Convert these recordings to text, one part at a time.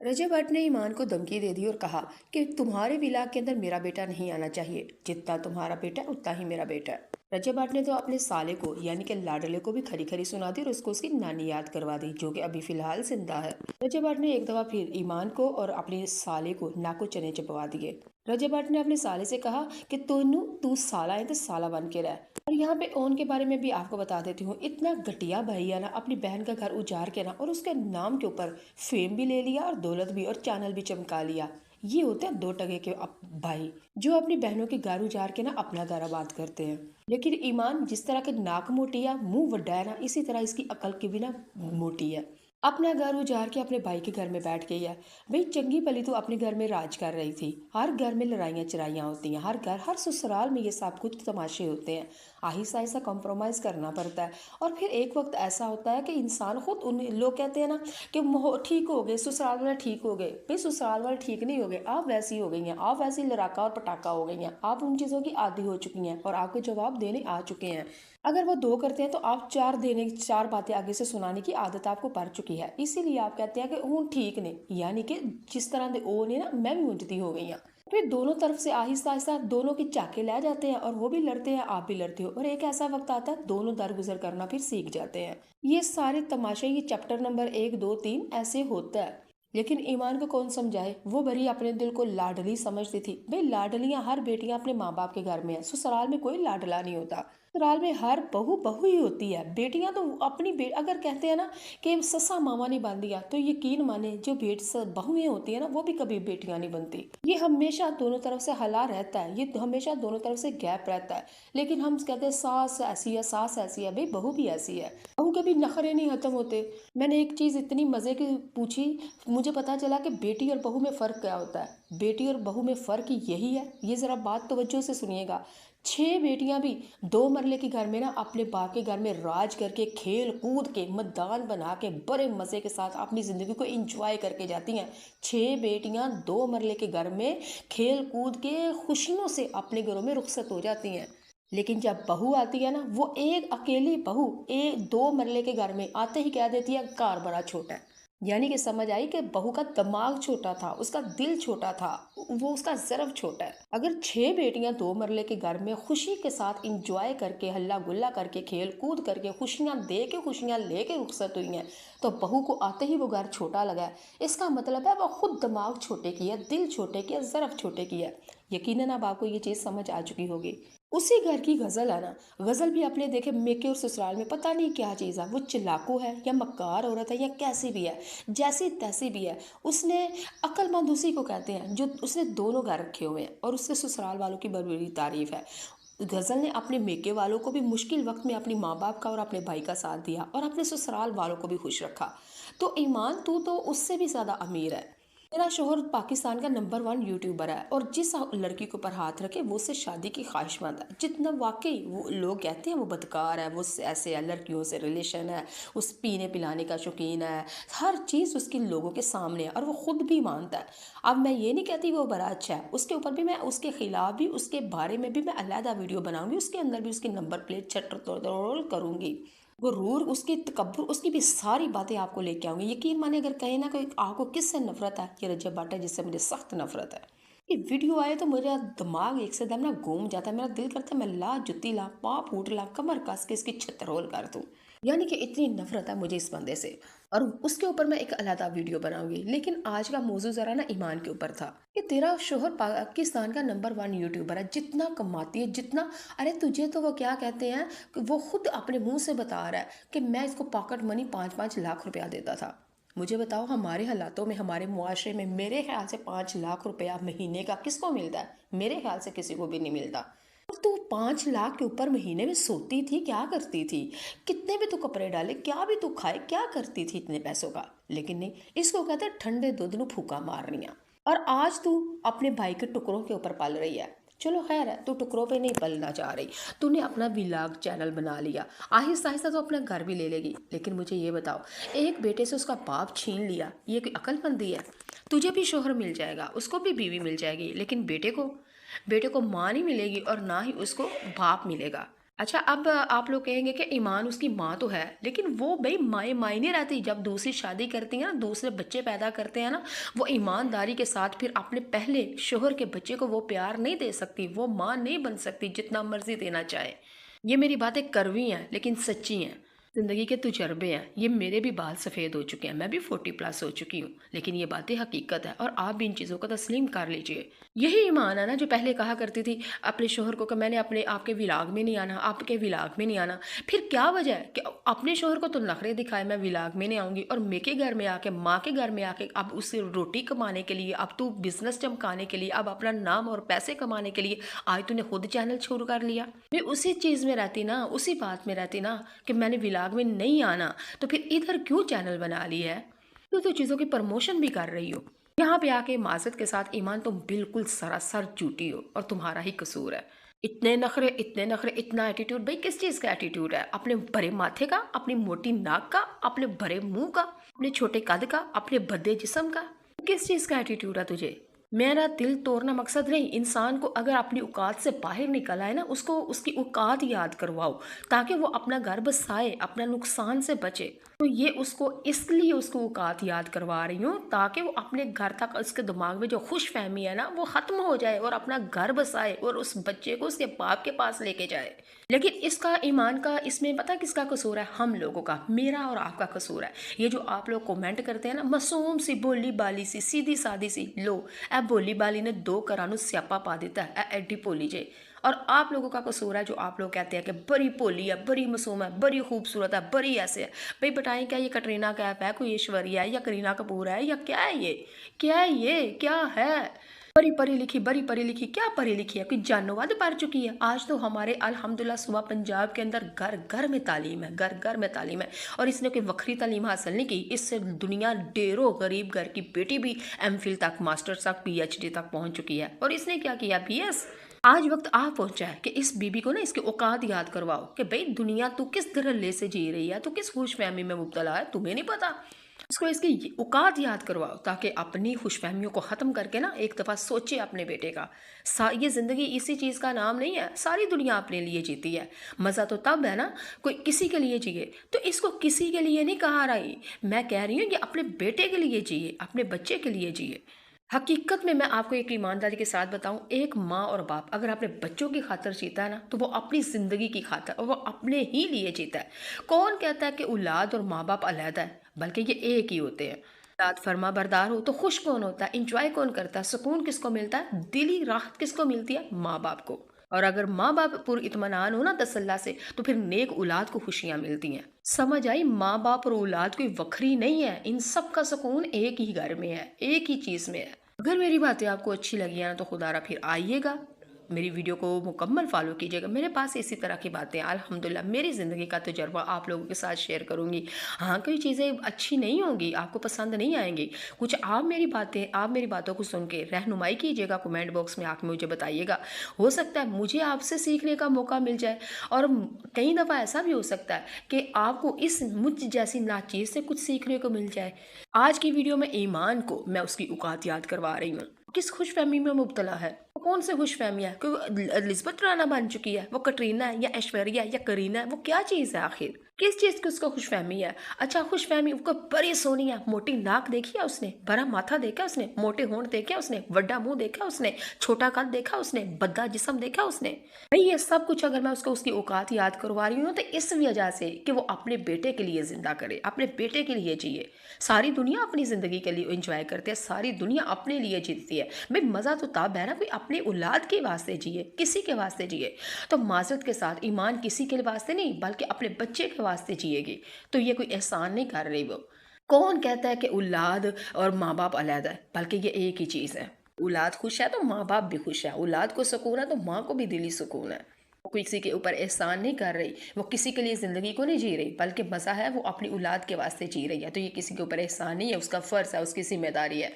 रजब भट्ट ने ईमान को धमकी दे दी और कहा कि तुम्हारे विला के अंदर मेरा बेटा नहीं आना चाहिए, जितना तुम्हारा बेटा है उतना ही मेरा बेटा है। रजब भट्ट ने तो अपने साले को यानी कि लाडले को भी खरी खरी सुना दी और उसको उसकी नानी याद करवा दी, जो कि अभी फिलहाल जिंदा है। रजब भट्ट ने एक दफा फिर ईमान को और अपने साले को नाको चने चबवा दिए। रजब भट्ट ने अपने साले से कहा कि तू साला है तो साला बन के रह। और यहाँ पे ओन के बारे में भी आपको बता देती हूँ, इतना घटिया भाई है ना, अपनी बहन का घर उजाड़ के ना और उसके नाम के ऊपर फेम भी ले लिया और दौलत भी और चैनल भी चमका लिया। ये होते हैं दो टके के भाई, जो अपनी बहनों के घर उजाड़ के ना अपना घर आबाद करते हैं। लेकिन ईमान जिस तरह के नाक मोटी है, मुंह वड्डा है ना, इसी तरह इसकी अकल की भी ना मोटी है। अपना घर उजाड़ के अपने भाई के घर में बैठ गई है। भाई चंगी भली तो अपने घर में राज कर रही थी। हर घर में लड़ाइयाँ चराइयाँ होती हैं, हर ससुराल में ये सब कुछ तमाशे होते हैं। आहिस्ता आहिस्ता कॉम्प्रोमाइज़ करना पड़ता है। और फिर एक वक्त ऐसा होता है कि इंसान खुद, उन लोग कहते हैं ना कि ठीक हो गए, ससुराल वाले ठीक हो गए। भाई ससुराल वाले ठीक नहीं हो गए, आप वैसी हो गई हैं, आप वैसी लड़ाका और पटाखा हो गई हैं, आप उन चीज़ों की आदी हो चुकी हैं और आपको जवाब देने आ चुके हैं। अगर वो दो करते हैं तो आप चार बातें आगे से सुनाने की आदत आपको पड़ चुकी है। इसीलिए आप कहते हैं कि हूँ ठीक ने, यानी कि जिस तरह दे ओ ने ना मैं भी उंजदी हो गई हाँ। फिर दोनों तरफ से आहिस्ता आहिस्ता दोनों की चाके ले जाते हैं और वो भी लड़ते हैं, आप भी लड़ते हो, और एक ऐसा वक्त आता है दोनों दर गुजर करना फिर सीख जाते हैं। ये सारे तमाशे, ये चैप्टर नंबर 1 2 3 ऐसे होता है। लेकिन ईमान को कौन समझाए, वो भरी अपने दिल को लाडली समझती थी। भाई लाडलियां हर बेटियां अपने माँ बाप के घर में है, ससुराल में कोई लाडला नहीं होता। ससुराल में हर बहू बहू ही होती है। बेटियां तो अगर कहते हैं ना कि ससा मामा नहीं बन दिया, तो यकीन माने जो बहुएं होती है ना, वो भी कभी बेटियां नहीं बनती। ये हमेशा दोनों तरफ से हला रहता है, ये हमेशा दोनों तरफ से गैप रहता है। लेकिन हम कहते हैं सास ऐसी है, सास ऐसी है, भाई बहू भी ऐसी है। बहू के भी नखरे नहीं खत्म होते। मैंने एक चीज इतनी मजे की पूछी, मुझे पता चला कि बेटी और बहू में फ़र्क क्या होता है। बेटी और बहू में फ़र्क यही है, ये ज़रा बात तवज्जो से सुनिएगा। 6 बेटियां भी 2 मरले के घर में ना अपने बाप के घर में राज करके, खेल कूद के, मैदान बना के, बड़े मज़े के साथ अपनी ज़िंदगी को इंजॉय करके जाती हैं। 6 बेटियां 2 मरले के घर में खेल कूद के खुशियों से अपने घरों में रुखसत हो जाती हैं। लेकिन जब बहू आती है ना, वो एक अकेली बहू 2 मरले के घर में आते ही कह देती है घर बड़ा छोटा है। यानी कि समझ आई कि बहू का दिमाग छोटा था, उसका दिल छोटा था, वो उसका ज़र्फ छोटा है। अगर 6 बेटियां 2 मरले के घर में खुशी के साथ इंजॉय करके, हल्ला गुल्ला करके, खेल कूद करके, खुशियां दे के खुशियां लेके रुखसत हुई हैं, तो बहू को आते ही वो घर छोटा लगा है। इसका मतलब है वो खुद दिमाग छोटे की है, दिल छोटे की है, ज़र्फ छोटे की है। यकीनन अब आपको ये चीज़ समझ आ चुकी होगी। उसी घर की गज़ल है ना, गज़ल भी अपने देखे मेके और ससुराल में पता नहीं क्या चीज़ है, वो चिल्लाकू है या मक्कार औरत है या कैसी भी है, जैसी तैसी भी है। उसने अक्लमंद उसी को कहते हैं जो उसने दोनों घर रखे हुए हैं और उसके ससुराल वालों की बड़ी बड़ी तारीफ है। गज़ल ने अपने मेके वालों को भी मुश्किल वक्त में अपनी माँ बाप का और अपने भाई का साथ दिया और अपने ससुराल वालों को भी खुश रखा। तो ईमान तू तो उससे भी ज़्यादा अमीर है। मेरा शोहर पाकिस्तान का नंबर 1 यूट्यूबर है और जिस लड़की के ऊपर हाथ रखे वो उससे शादी की ख्वाहिशमंद है। जितना वाकई वो लोग कहते हैं वो बदकार है, वो ऐसे है, लड़कियों से रिलेशन है, उस पीने पिलाने का शौकीन है, हर चीज़ उसकी लोगों के सामने है और वो खुद भी मानता है। अब मैं ये नहीं कहती वो बड़ा अच्छा है, उसके ऊपर भी मैं, उसके खिलाफ भी, उसके बारे में भी मैं अलहदा वीडियो बनाऊंगी, उसके अंदर भी उसकी नंबर प्लेट छटर तोड़ करूंगी। गुरूर, उसकी तकब्बुर, उसकी भी सारी बातें आपको लेके आऊंगी। यकीन माने अगर कहे ना कोई आपको किससे नफरत है, ये रजब भट्ट है जिससे मुझे सख्त नफरत है। ये वीडियो आए तो मेरा दिमाग एक से दम ना घूम जाता है, मेरा दिल करता है मैं ला जुत्ती ला, पाँव फूट ला, कमर कस के इसकी छतरोल कर दूं। यानी कि इतनी नफरत है मुझे इस बंदे से। और उसके ऊपर मैं एक अलहदा वीडियो बनाऊंगी। लेकिन आज का मौजू जरा ना ईमान के ऊपर था कि तेरा शोहर पाकिस्तान का नंबर 1 यूट्यूबर है, जितना कमाती है, जितना, अरे तुझे तो वो क्या कहते हैं कि वो खुद अपने मुंह से बता रहा है कि मैं इसको पॉकेट मनी 5-5 लाख रुपया देता था। मुझे बताओ हमारे हालातों में, हमारे मुआशरे में मेरे ख्याल से 5 लाख रुपया महीने का किसको मिलता है? मेरे ख्याल से किसी को भी नहीं मिलता। और तू 5 लाख के ऊपर महीने में सोती थी, क्या करती थी? कितने भी तू कपड़े डाले, क्या भी तू खाए, क्या करती थी इतने पैसों का? लेकिन नहीं, इसको कहते हैं ठंडे दूध ਨੂੰ फूका मारनिया। और आज तू अपने भाई के टुकड़ों के ऊपर पल रही है। चलो खैर है, तू टुकड़ों पे नहीं पलना चाह रही, तूने अपना व्लॉग चैनल बना लिया, आहिस्ता आहिस्ता तो अपना घर भी ले लेगी। लेकिन मुझे ये बताओ, एक बेटे से उसका बाप छीन लिया, ये कोई अक्लमंदी है? तुझे भी शोहर मिल जाएगा, उसको भी बीवी मिल जाएगी, लेकिन बेटे को माँ नहीं मिलेगी और ना ही उसको बाप मिलेगा। अच्छा, अब आप लोग कहेंगे कि ईमान उसकी माँ तो है, लेकिन वो भाई माएँ मायने रहती, जब दूसरी शादी करती हैं ना, दूसरे बच्चे पैदा करते हैं ना, वो ईमानदारी के साथ फिर अपने पहले शोहर के बच्चे को वो प्यार नहीं दे सकती, वो माँ नहीं बन सकती जितना मर्जी देना चाहे। ये मेरी बातें कड़वी हैं लेकिन सच्ची हैं। ज़िंदगी के तजुर्बे हैं, ये मेरे भी बाल सफ़ेद हो चुके हैं, मैं भी 40+ हो चुकी हूँ, लेकिन ये बातें हकीकत है और आप भी इन चीज़ों का तस्लीम कर लीजिए। यही ईमान है ना जो पहले कहा करती थी अपने शोहर को कि मैंने अपने आपके विलाग में नहीं आना, आपके विलाग में नहीं आना। फिर क्या वजह है कि अपने शोहर को तो नखरे दिखाए मैं विलाग में नहीं आऊँगी, और मेरे के घर में आके, माँ के घर में आके, अब उससे रोटी कमाने के लिए, अब तू बिजनेस चमकाने के लिए, अब अपना नाम और पैसे कमाने के लिए आज तूने खुद चैनल शुरू कर लिया। मैं उसी चीज़ में रहती ना, उसी बात में रहती ना कि मैंने विलाग में नहीं आना, तो फिर इधर क्यों चैनल बना ली है? तो चीज़ों की प्रमोशन भी कर रही हो। यहाँ पे आके माज़रत के साथ ईमान, तुम बिल्कुल सरासर झूठी हो और तुम्हारा ही कसूर है। इतने नखरे, इतने नखरे, इतना एटीट्यूड, भाई किस चीज़ का एटीट्यूड है? अपने भरे माथे का, अपनी मोटी नाक का, अपने भरे मुंह का, अपने छोटे कद का, अपने भद्दे जिस्म का? किस चीज़ का एटीट्यूड है तुझे? मेरा दिल तोड़ना मकसद नहीं, इंसान को अगर अपनी औकात से बाहर निकल आए ना, उसको उसकी औकात याद करवाओ ताकि वो अपना घर बसाए, अपना नुकसान से बचे। तो ये उसको इसलिए उसको औकात याद करवा रही हूँ ताकि वो अपने घर तक, उसके दिमाग में जो खुश फहमी है ना वो ख़त्म हो जाए और अपना घर बसाए और उस बच्चे को उसके बाप के पास लेके जाए। लेकिन इसका, ईमान का, इसमें पता किसका कसूर है? हम लोगों का, मेरा और आपका कसूर है। ये जो आप लोग कमेंट करते हैं ना, मासूम सी बोली बाली सी सीधी सादी सी, लो ए बोली बाली ने दो घरां नूं स्यापा पा दिता है, ए एडी भोली जे। और आप लोगों का कसूर है जो आप लोग कहते हैं कि बड़ी भोली है, बड़ी मासूम है, बड़ी खूबसूरत है, बड़ी ऐसे है। भाई बताएं, क्या ये कटरीना कैफ है, कोई ऐश्वर्या है, या करीना कपूर है, या क्या है ये? क्या है ये? क्या है? बड़ी पढ़ी लिखी, बड़ी पढ़ी लिखी, क्या पढ़ी लिखी है? कोई जानोवाद पढ़ चुकी है? आज तो हमारे अल्हम्दुलिल्लाह सुबह पंजाब के अंदर घर घर में तालीम है, घर घर में तालीम है, और इसने कोई वक्री तालीम हासिल नहीं की। इससे दुनिया ढेरों गरीब घर की बेटी भी एमफिल तक, मास्टर्स तक, पीएचडी तक पहुंच चुकी है। और इसने क्या किया? बीएस। आज वक्त आ पहुंचा है कि इस बीबी को ना इसकी औकात याद करवाओ कि भाई दुनिया तू किस धड़ल्ले से जी रही है, तू किस खुशफहमी में मुब्तला है, तुम्हें नहीं पता। इसको इसकी औकात याद करवाओ ताकि अपनी खुशफहमियों को ख़त्म करके ना एक दफ़ा सोचे अपने बेटे का। ये ज़िंदगी इसी चीज़ का नाम नहीं है, सारी दुनिया अपने लिए जीती है। मज़ा तो तब है ना कोई किसी के लिए जिए, तो इसको किसी के लिए नहीं कहा रही, मैं कह रही हूँ कि अपने बेटे के लिए जिए, अपने बच्चे के लिए जिए। हकीकत में मैं आपको एक ईमानदारी के साथ बताऊं, एक माँ और बाप अगर अपने बच्चों की खातर जीता है ना, तो वो अपनी ज़िंदगी की खातर और वो अपने ही लिए जीता है। कौन कहता है कि औलाद और माँ बाप अलग है? बल्कि ये एक ही होते हैं। औलाद फर्मा बरदार हो तो खुश कौन होता है, इंजॉय कौन करता है, सुकून किसको मिलता है, दिली राहत किसको मिलती है? माँ बाप को। और अगर माँ बाप पुर इत्मीनान हो ना तसल्ला से, तो फिर नेक औलाद को खुशियाँ मिलती हैं। समझ आई? माँ बाप और औलाद कोई वक्री नहीं है, इन सब का सुकून एक ही घर में है, एक ही चीज़ में है। अगर मेरी बातें आपको अच्छी लगी हैं तो खुदारा फिर आइएगा, मेरी वीडियो को मुकम्मल फॉलो कीजिएगा। मेरे पास इसी तरह की बातें अल्हम्दुलिल्लाह मेरी ज़िंदगी का तजुर्बा आप लोगों के साथ शेयर करूँगी। हाँ, कोई चीज़ें अच्छी नहीं होंगी, आपको पसंद नहीं आएंगी, कुछ आप मेरी बातों को सुन के रहनुमाई कीजिएगा, कमेंट बॉक्स में आके मुझे बताइएगा। हो सकता है मुझे आपसे सीखने का मौका मिल जाए, और कई दफ़ा ऐसा भी हो सकता है कि आपको इस मुझ जैसी नाचीज़ से कुछ सीखने को मिल जाए। आज की वीडियो में ईमान को मैं उसकी औकात याद करवा रही हूँ। किस खुशफहमी में मुब्तला है? वो कौन से खुशफहमी है? कोई एलिज़ाबेथ राना बन चुकी है, वो कटरीना है या ऐश्वर्या या करीना है, वो क्या चीज़ है आखिर? किस चीज़ की उसको खुशफहमी है? अच्छा, खुशफहमी उसको बड़ी सोनी है, मोटी नाक देखी है उसने, बड़ा माथा देखा उसने, मोटे होंठ देखे उसने, बड़ा मुंह देखा उसने, छोटा कद देखा उसने, बद्दा जिस्म देखा उसने। भाई ये सब कुछ अगर मैं उसको उसकी औकात याद करवा रही हूँ तो इस वजह से कि वो अपने बेटे के लिए जिंदा करे, अपने बेटे के लिए जिए। सारी दुनिया अपनी ज़िंदगी के लिए इंजॉय करती है, सारी दुनिया अपने लिए जीती है। भाई मज़ा तो तब है ना कोई अपनी औलाद के वास्ते जिए, किसी के वास्ते जिए। तो माजरत के साथ, ईमान किसी के वास्ते नहीं बल्कि अपने बच्चे के वास्ते जिएगी, तो ये कोई एहसान नहीं कर रही वो। कौन कहता है कि औलाद और माँ बाप अलग है? बल्कि ये एक ही चीज़ है। औलाद खुश है तो माँ बाप भी खुश है, औलाद को सुकून है तो माँ को भी दिली सुकून है। वो किसी के ऊपर एहसान नहीं कर रही, वो किसी के लिए ज़िंदगी को नहीं जी रही, बल्कि मज़ा है वो अपनी औलाद के वास्ते जी रही है। तो ये किसी के ऊपर एहसान नहीं है, उसका फ़र्ज़ है, उसकी जिम्मेदारी है।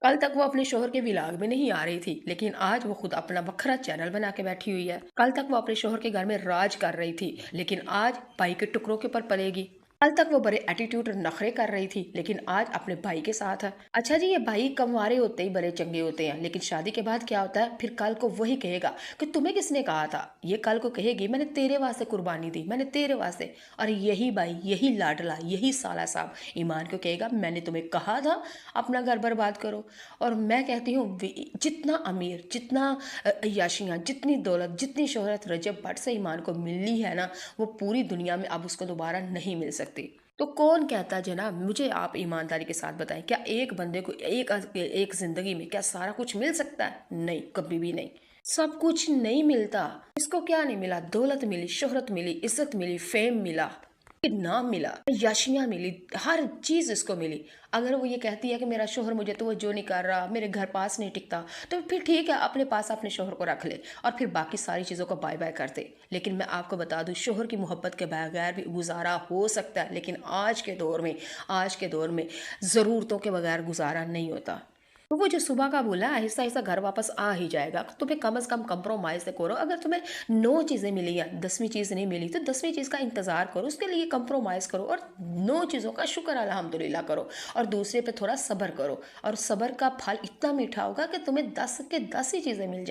कल तक वो अपने शोहर के विलाग में नहीं आ रही थी, लेकिन आज वो खुद अपना बखरा चैनल बना के बैठी हुई है। कल तक वो अपने शोहर के घर में राज कर रही थी, लेकिन आज भाई के टुकड़ों के ऊपर पलेगी। कल तक वो बड़े एटीट्यूड और नखरे कर रही थी, लेकिन आज अपने भाई के साथ है। अच्छा जी, ये भाई कमवारे होते ही बड़े चंगे होते हैं, लेकिन शादी के बाद क्या होता है, फिर कल को वही कहेगा कि तुम्हें किसने कहा था। ये कल को कहेगी मैंने तेरे वास्ते कुर्बानी दी, मैंने तेरे वास्ते। और यही भाई, यही लाडला, यही साला साहब ईमान को कहेगा मैंने तुम्हें कहा था अपना घर बर्बाद करो। और मैं कहती हूँ जितना अमीर, जितना अय्याशियाँ, जितनी दौलत, जितनी शोहरत रजब भट्ट से ईमान को मिली है ना, वो पूरी दुनिया में अब उसको दोबारा नहीं मिल सकती। तो कौन कहता है जनाब, मुझे आप ईमानदारी के साथ बताएं, क्या एक बंदे को एक जिंदगी में क्या सारा कुछ मिल सकता है? नहीं, कभी भी नहीं। सब कुछ नहीं मिलता। इसको क्या नहीं मिला? दौलत मिली, शोहरत मिली, इज्जत मिली, फेम मिला, नाम मिला, याशियाँ मिली, हर चीज़ इसको मिली। अगर वो ये कहती है कि मेरा शोहर मुझे तवज्जो नहीं कर रहा, मेरे घर पास नहीं टिकता, तो फिर ठीक है, अपने पास अपने शोहर को रख ले और फिर बाकी सारी चीज़ों को बाय बाय कर दे। लेकिन मैं आपको बता दूं, शोहर की मोहब्बत के बगैर भी गुजारा हो सकता है, लेकिन आज के दौर में ज़रूरतों के बगैर गुजारा नहीं होता। तो वो जो सुबह का बोला आहिस्ता आहिस्ता घर वापस आ ही जाएगा। तुम्हें कम से कम कंप्रोमाइज़ तो करो। अगर तुम्हें 9 चीज़ें मिली या 10वीं चीज़ नहीं मिली तो 10वीं चीज़ का इंतज़ार करो, उसके लिए कंप्रोमाइज़ करो और 9 चीज़ों का शुक्र अल्हम्दुलिल्लाह करो और दूसरे पे थोड़ा सब्र करो। और सब्र का फल इतना मीठा होगा कि तुम्हें 10 के 10 ही चीज़ें मिल जाएंगी।